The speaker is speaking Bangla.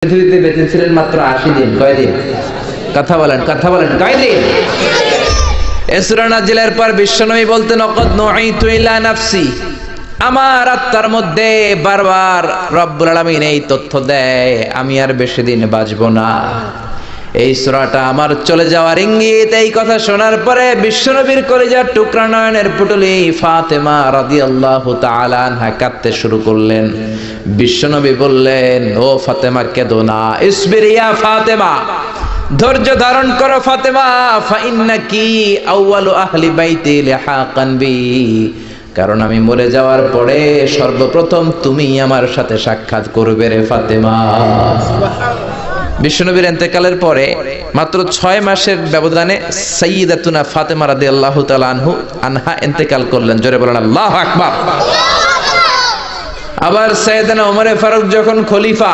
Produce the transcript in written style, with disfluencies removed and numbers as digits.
পৃথিবীতে বেঁচে ছিলেন মাত্র 80 দিন। কয়দিন? কথা বলেন কয়দিন? এই সূরা নাজিলের পর বিশ্বনবী বলতেন অকদ নুঈতু ইলা নাফসি, আমার আত্মার মধ্যে বারবার রব্বুল আলামিন এই তথ্য দেয় আমি আর বেশি দিন বাঁচব না। এই সূরাটা আমার চলে যাওয়ার ইঙ্গিত। এই কথা শোনার পরে বিশ্বনবীর কলিজার টুকরা নয়নের পুটলি ফাতেমা রাদিয়াল্লাহু তাআলা আনহা কাঁদতে শুরু করলেন। বিশ্বনবী বললেন, ও ফাতেমা কেঁদো না, ইসবিরি ইয়া ফাতেমা, ধৈর্য ধারণ করো ফাতেমা, ফাইন্নাকি আউয়ালু আহলি বাইতি লিহাকান বি, কারণ আমি মরে যাওয়ার পরে সর্বপ্রথম তুমি আমার সাথে সাক্ষাৎ করবে রে ফাতেমা। বিশ্বনবীর ইন্তেকালের পরে মাত্র 6 মাসের ব্যবধানে সাইয়্যিদাতুনা ফাতেমা রাদিয়াল্লাহু তাআলা আনহা ইন্তেকাল করলেন। জোরে বলেন আল্লাহু আকবার। আবার সাইয়েদনা ওমর ফারুক যখন খলিফা,